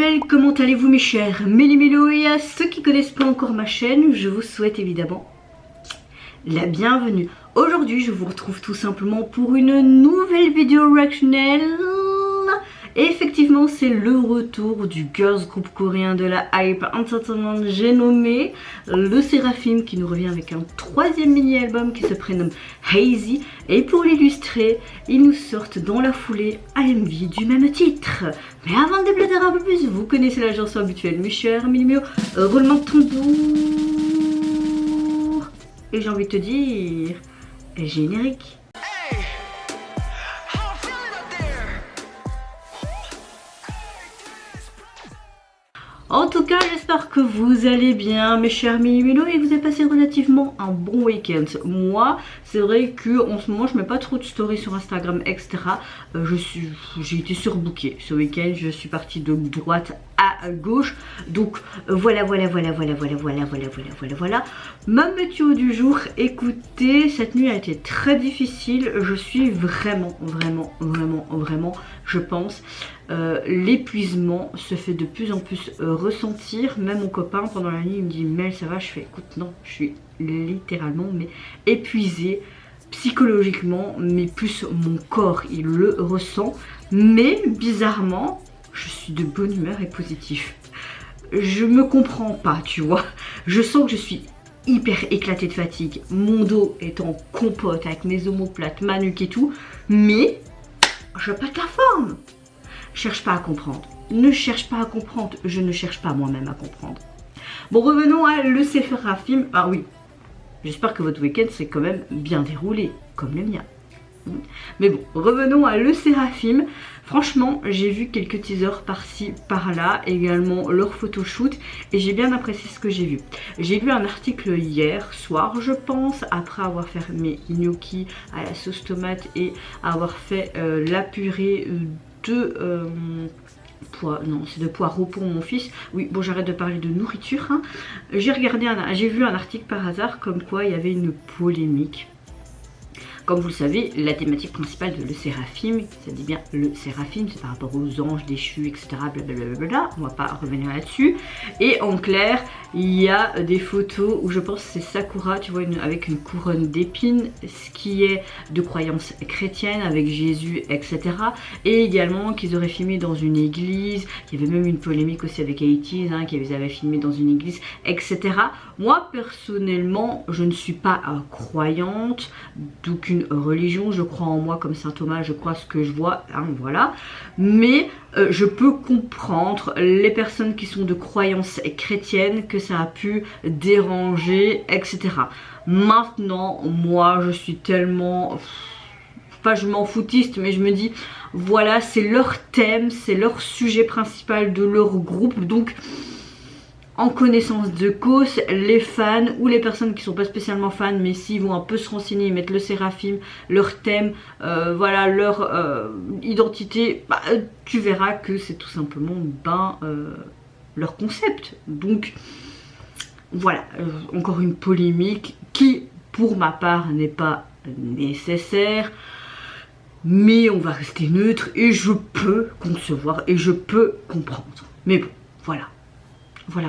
belles, comment allez-vous mes chers Méli-Mélo, et à ceux qui connaissent pas encore ma chaîne, je vous souhaite évidemment la bienvenue. Aujourd'hui je vous retrouve tout simplement pour une nouvelle vidéo reactionnelle. Et effectivement c'est le retour du girls group coréen de la hype entertainment, j'ai nommé le Seraphim, qui nous revient avec un troisième mini-album qui se prénomme Hazy. Et pour l'illustrer, ils nous sortent dans la foulée un MV du même titre. Mais avant de déblater un peu plus, vous connaissez la chanson habituelle, mes chers Méli-Mélo, roulement de tambour. Et j'ai envie de te dire, générique. En tout cas, j'espère que vous allez bien, mes chers Méli-Mélo, et que vous avez passé relativement un bon week-end. Moi, c'est vrai que en ce moment, je mets pas trop de stories sur Instagram, etc. J'ai été surbookée ce week-end. Je suis partie de droite à gauche. Donc voilà. Ma météo du jour. Écoutez, cette nuit a été très difficile. Je suis vraiment, je pense. L'épuisement se fait de plus en plus ressentir. Même mon copain pendant la nuit il me dit Mel, ça va? Je fais écoute, non, je suis littéralement épuisée psychologiquement, mais plus mon corps il le ressent. Mais bizarrement je suis de bonne humeur et positive. Je me comprends pas, tu vois. Je sens que je suis hyper éclatée de fatigue, mon dos est en compote avec mes omoplates, ma nuque et tout, mais je pète la forme. Cherche pas à comprendre. Ne cherche pas à comprendre. Je ne cherche pas moi-même à comprendre. Bon, revenons à le Seraphim. Ah oui, j'espère que votre week-end s'est quand même bien déroulé, comme le mien. Mais bon, revenons à le Seraphim. Franchement, j'ai vu quelques teasers par-ci, par-là, également leur photoshoot, et j'ai bien apprécié ce que j'ai vu. J'ai vu un article hier soir, je pense, après avoir fait mes gnocchis à la sauce tomate et avoir fait la purée de poireaux pour mon fils. Oui, bon, j'arrête de parler de nourriture, hein. J'ai vu un article par hasard comme quoi il y avait une polémique. Comme vous le savez, la thématique principale de le Seraphim, ça dit bien le Seraphim, c'est par rapport aux anges déchus, etc. Blablabla, on va pas revenir là-dessus. Et en clair, il y a des photos où je pense que c'est Sakura, tu vois, avec une couronne d'épines, ce qui est de croyance chrétienne avec Jésus, etc. Et également qu'ils auraient filmé dans une église. Il y avait même une polémique aussi avec 80's, hein, qu'ils avaient filmé dans une église, etc. Moi, personnellement, je ne suis pas croyante d'aucune religion, je crois en moi comme saint Thomas, je crois ce que je vois, hein, voilà. Mais je peux comprendre les personnes qui sont de croyance chrétienne, que ça a pu déranger, etc. Maintenant, moi, je suis tellement... Pas je m'en foutiste, mais je me dis, voilà, c'est leur thème, c'est leur sujet principal de leur groupe, donc... En connaissance de cause, les fans ou les personnes qui sont pas spécialement fans, mais s'ils vont un peu se renseigner, ils mettent le Seraphim, leur thème, voilà, leur identité, bah, tu verras que c'est tout simplement leur concept. Donc voilà, encore une polémique qui, pour ma part, n'est pas nécessaire. Mais on va rester neutre et je peux concevoir et je peux comprendre. Mais bon, voilà. Voilà.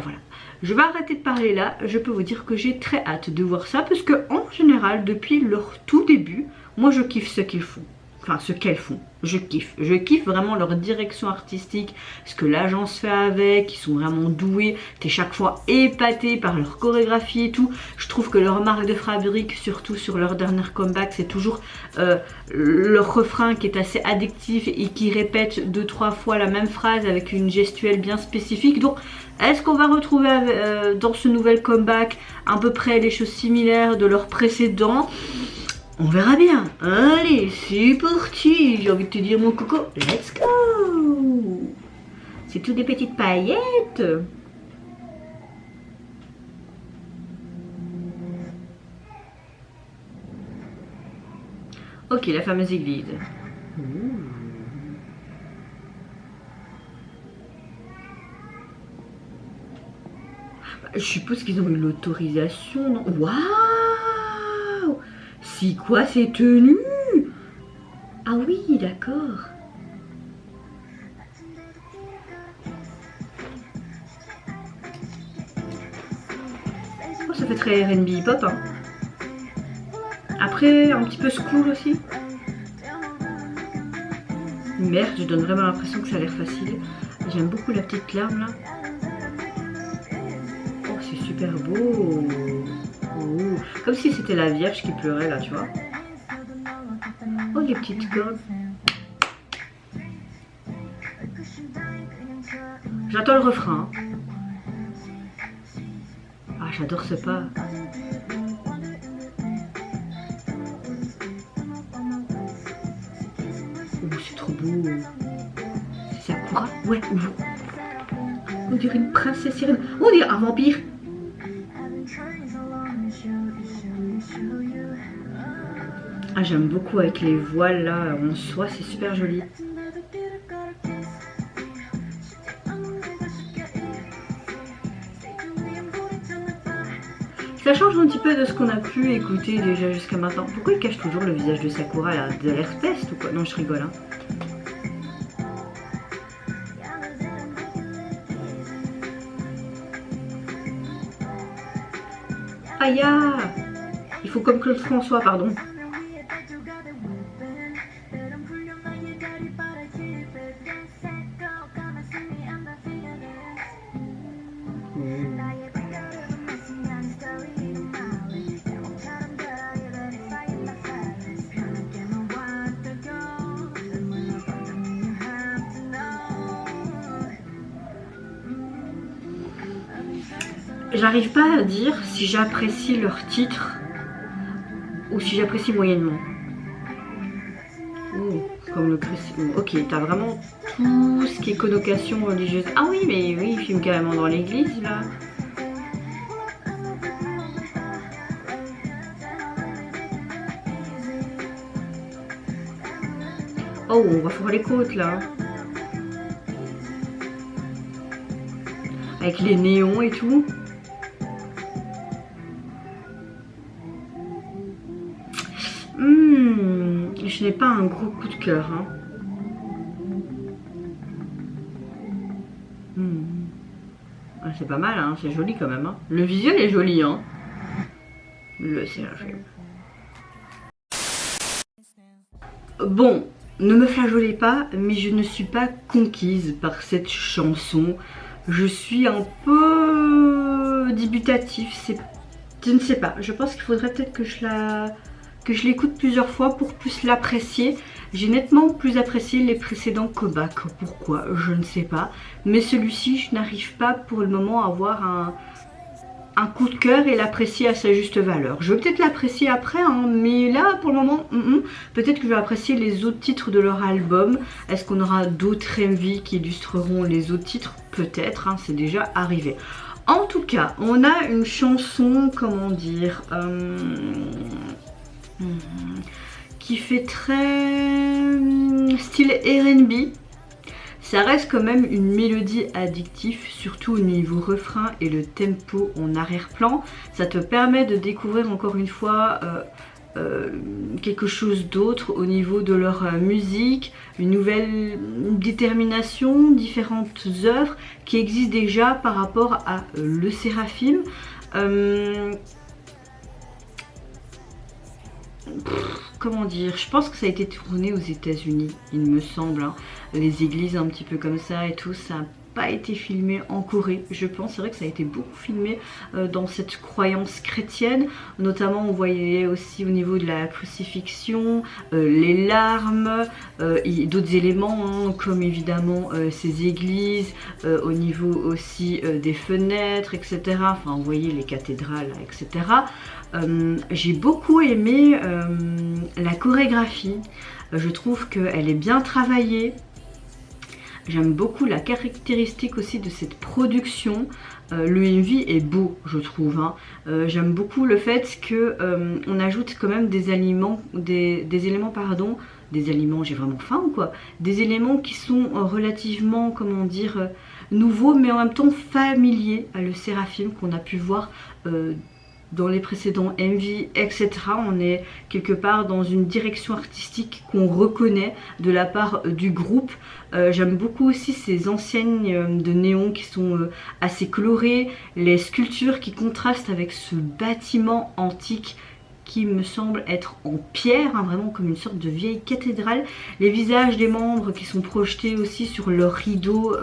Je vais arrêter de parler là. Je peux vous dire que j'ai très hâte de voir ça. Parce que en général, depuis leur tout début, moi je kiffe ce qu'ils font. Enfin, ce qu'elles font. Je kiffe vraiment leur direction artistique. Ce que l'agence fait avec. Ils sont vraiment doués. T'es chaque fois épaté par leur chorégraphie et tout. Je trouve que leur marque de fabrique, surtout sur leur dernier comeback, c'est toujours leur refrain qui est assez addictif et qui répète 2-3 fois la même phrase avec une gestuelle bien spécifique. Donc, est-ce qu'on va retrouver dans ce nouvel comeback à peu près les choses similaires de leur précédent? On verra bien. Allez, c'est parti. J'ai envie de te dire mon coco, let's go. C'est toutes des petites paillettes. Ok, la fameuse église. Je suppose qu'ils ont eu l'autorisation, non? Waouh! C'est quoi ces tenues? Ah oui, d'accord. ça fait très R&B hip-hop. Hein. Après, un petit peu school aussi. Merde, je donne vraiment l'impression que ça a l'air facile. J'aime beaucoup la petite larme là. Oh, c'est super beau. Oh. Comme si c'était la Vierge qui pleurait là, tu vois. Oh, les petites cordes. J'attends le refrain. Ah, j'adore ce pas. Oh, c'est trop beau. C'est Sakura? Ouais, on dirait une princesse sirène. On dirait un vampire. Ah, j'aime beaucoup avec les voiles là en soie, c'est super joli. Ça change un petit peu de ce qu'on a pu écouter déjà jusqu'à maintenant. Pourquoi il cache toujours le visage de Sakura là? De l'herpès ou quoi? Non, je rigole. Hein. Aïe! Il faut comme Claude François, pardon. J'arrive pas à dire si j'apprécie leur titre ou si j'apprécie moyennement. Comme le Christ. Ok, t'as vraiment tout ce qui est connotation religieuse. Ah oui, mais oui, il filme carrément dans l'église là. Oh, on va faire les côtes là. Avec les néons et tout. Je n'ai pas un gros coup de cœur. Hein. Ah, c'est pas mal, hein. C'est joli quand même. Hein. Le visuel est joli. Hein. Le Séraphim. Bon, ne me flageolez pas, mais je ne suis pas conquise par cette chanson. Je suis un peu dubitatif. Je ne sais pas. Je pense qu'il faudrait peut-être que je l'écoute plusieurs fois pour plus l'apprécier. J'ai nettement plus apprécié les précédents Kobak. Pourquoi? Je ne sais pas. Mais celui-ci, je n'arrive pas pour le moment à avoir un coup de cœur et l'apprécier à sa juste valeur. Je vais peut-être l'apprécier après, hein, mais là, pour le moment, peut-être que je vais apprécier les autres titres de leur album. Est-ce qu'on aura d'autres MV qui illustreront les autres titres? Peut-être, hein, c'est déjà arrivé. En tout cas, on a une chanson, comment dire... qui fait très style R&B. Ça reste quand même une mélodie addictive, surtout au niveau refrain et le tempo en arrière-plan. Ça te permet de découvrir encore une fois quelque chose d'autre au niveau de leur musique, une nouvelle détermination, différentes œuvres qui existent déjà par rapport à le Séraphim. Comment dire, je pense que ça a été tourné aux États-Unis, il me semble. Hein. Les églises un petit peu comme ça et tout, ça n'a pas été filmé en Corée, je pense. C'est vrai que ça a été beaucoup filmé dans cette croyance chrétienne. Notamment, on voyait aussi au niveau de la crucifixion, les larmes, et d'autres éléments, hein, comme évidemment ces églises, au niveau aussi des fenêtres, etc. Enfin, vous voyez les cathédrales, etc. J'ai beaucoup aimé la chorégraphie. Je trouve qu'elle est bien travaillée. J'aime beaucoup la caractéristique aussi de cette production. Le MV est beau, je trouve. Hein. J'aime beaucoup le fait que on ajoute quand même des éléments, j'ai vraiment faim ou quoi? Des éléments qui sont relativement, comment dire, nouveaux, mais en même temps familiers à le Séraphim qu'on a pu voir dans les précédents MV, etc. On est quelque part dans une direction artistique qu'on reconnaît de la part du groupe. J'aime beaucoup aussi ces enseignes de néon qui sont assez colorées, les sculptures qui contrastent avec ce bâtiment antique qui me semble être en pierre, hein, vraiment comme une sorte de vieille cathédrale. Les visages des membres qui sont projetés aussi sur leurs rideaux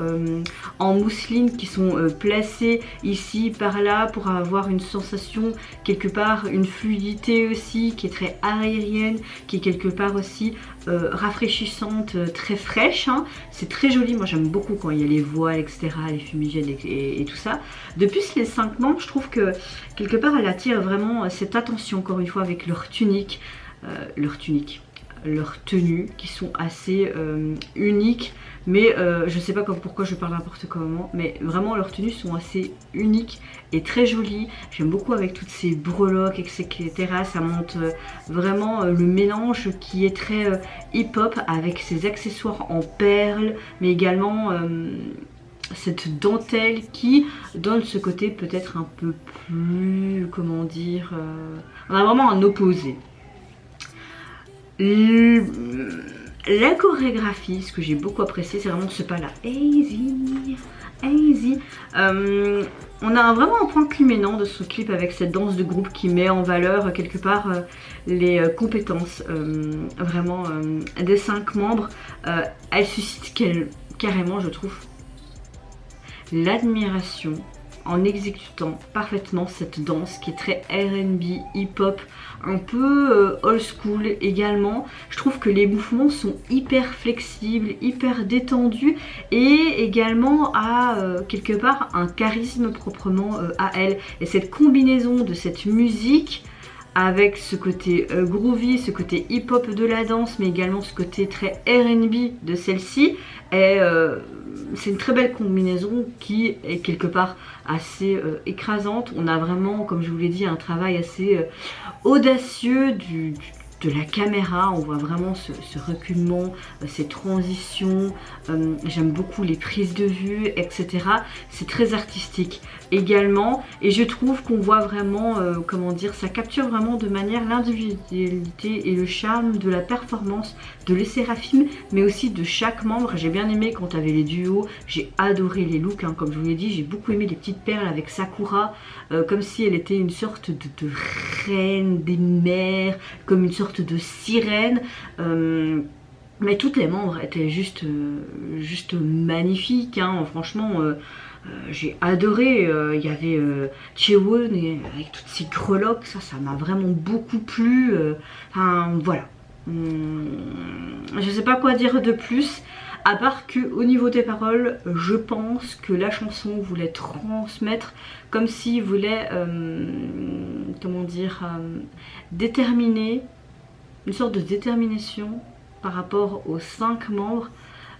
en mousseline qui sont placés ici par là pour avoir une sensation quelque part, une fluidité aussi qui est très aérienne, qui est quelque part aussi rafraîchissante, très fraîche, hein. C'est très joli, moi j'aime beaucoup quand il y a les voiles, etc., les fumigènes et tout ça. Depuis les 5 membres, je trouve que quelque part elle attire vraiment cette attention, encore une fois, avec leurs tuniques, leurs tenues qui sont assez uniques, mais je sais pas pourquoi je parle n'importe comment, mais vraiment leurs tenues sont assez uniques et très jolies. J'aime beaucoup avec toutes ces breloques, etc. Ça montre vraiment le mélange qui est très hip-hop avec ses accessoires en perles, mais également cette dentelle qui donne ce côté peut-être un peu plus, comment dire, on a vraiment un opposé. La chorégraphie, ce que j'ai beaucoup apprécié, c'est vraiment ce pas là, easy, easy. On a vraiment un point culminant de ce clip avec cette danse de groupe qui met en valeur quelque part les compétences vraiment des 5 membres. Elle suscite carrément, je trouve, l'admiration en exécutant parfaitement cette danse qui est très R&B, hip-hop, un peu old school également. Je trouve que les mouvements sont hyper flexibles, hyper détendus et également à quelque part un charisme proprement à elle. Et cette combinaison de cette musique avec ce côté groovy, ce côté hip-hop de la danse, mais également ce côté très R&B de celle-ci, c'est une très belle combinaison qui est quelque part assez écrasante. On a vraiment, comme je vous l'ai dit, un travail assez audacieux de la caméra. On voit vraiment ce reculement, ces transitions. J'aime beaucoup les prises de vue, etc. C'est très artistique également. Et je trouve qu'on voit vraiment, comment dire, ça capture vraiment de manière l'individualité et le charme de la performance de Les Seraphim, mais aussi de chaque membre. J'ai bien aimé quand tu avais les duos. J'ai adoré les looks, hein, comme je vous l'ai dit. J'ai beaucoup aimé les petites perles avec Sakura, comme si elle était une sorte de reine des mers, comme une sorte de sirène. Mais toutes les membres étaient juste magnifiques, hein. Franchement, j'ai adoré. Il y avait Chaewon avec toutes ces greloques, ça m'a vraiment beaucoup plu. Enfin voilà. Je sais pas quoi dire de plus, à part que au niveau des paroles, je pense que la chanson voulait transmettre comme s'il voulait, comment dire, déterminer une sorte de détermination par rapport aux 5 membres,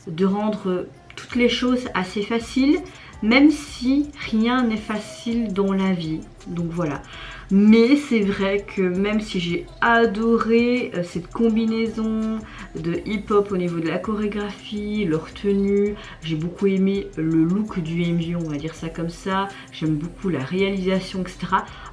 de rendre toutes les choses assez faciles, même si rien n'est facile dans la vie. Donc voilà. Mais c'est vrai que même si j'ai adoré cette combinaison de hip-hop au niveau de la chorégraphie, leur tenue, j'ai beaucoup aimé le look du MV, on va dire ça comme ça, j'aime beaucoup la réalisation, etc.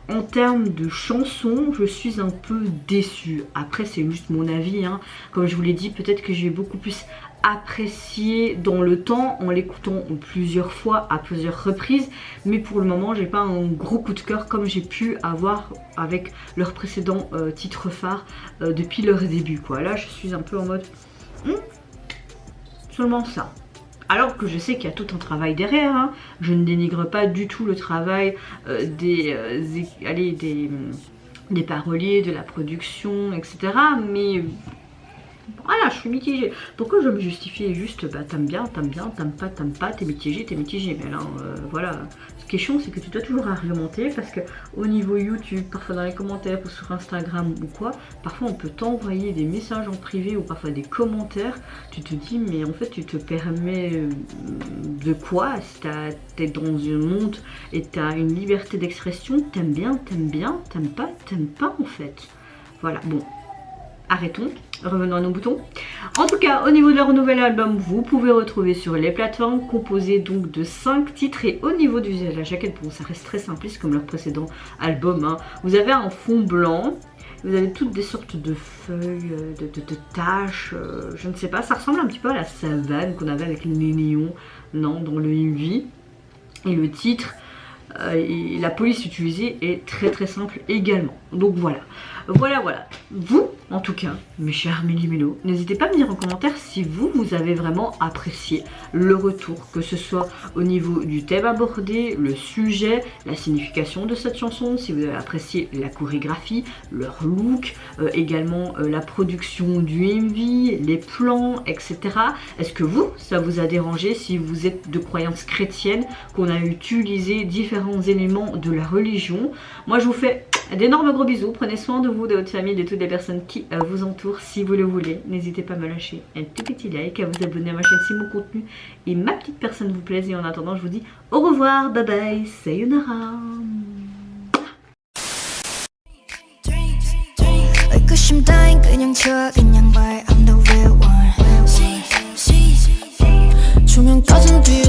En termes de chansons, je suis un peu déçue. Après, c'est juste mon avis, hein. Comme je vous l'ai dit, peut-être que j'ai beaucoup plus apprécié dans le temps en l'écoutant plusieurs fois à plusieurs reprises, mais pour le moment j'ai pas un gros coup de cœur comme j'ai pu avoir avec leurs précédents titres phares depuis leur début, quoi. Là je suis un peu en mode seulement ça, alors que je sais qu'il y a tout un travail derrière, hein. Je ne dénigre pas du tout le travail des paroliers, de la production, etc. Mais voilà, je suis mitigée. Pourquoi je me justifier juste, bah t'aimes bien, t'aimes pas, t'es mitigé. Mais là, voilà. Ce qui est chiant, c'est que tu dois toujours argumenter parce que au niveau YouTube, parfois dans les commentaires ou sur Instagram ou quoi, parfois on peut t'envoyer des messages en privé ou parfois des commentaires. Tu te dis, mais en fait, tu te permets de quoi? Si t'es dans un monde et t'as une liberté d'expression, t'aimes bien, t'aimes pas en fait. Voilà, bon. arrêtons, revenons à nos boutons. En tout cas, au niveau de leur nouvel album, vous pouvez retrouver sur les plateformes, composé donc de 5 titres. Et au niveau de la jaquette, bon, ça reste très simpliste comme leur précédent album, hein. Vous avez un fond blanc, vous avez toutes des sortes de feuilles, de taches, je ne sais pas, ça ressemble un petit peu à la savane qu'on avait avec les néons, non, dans le MV. Et le titre, et la police utilisée est très simple également. Donc voilà. Vous, en tout cas, mes chers Méli-Mélo, n'hésitez pas à me dire en commentaire si vous avez vraiment apprécié le retour, que ce soit au niveau du thème abordé, le sujet, la signification de cette chanson, si vous avez apprécié la chorégraphie, leur look, également la production du MV, les plans, etc. Est-ce que ça vous a dérangé si vous êtes de croyance chrétienne, qu'on a utilisé différents éléments de la religion? Moi, je vous fais d'énormes gros bisous, prenez soin de vous, de votre famille, de toutes les personnes qui vous entourent si vous le voulez. N'hésitez pas à me lâcher un tout petit like, à vous abonner à ma chaîne si mon contenu et ma petite personne vous plaisent. Et en attendant, je vous dis au revoir, bye bye, sayonara. 의구심 따윈 그냥 쳐 그냥 봐 I'm the real one 조명 꺼진 뒤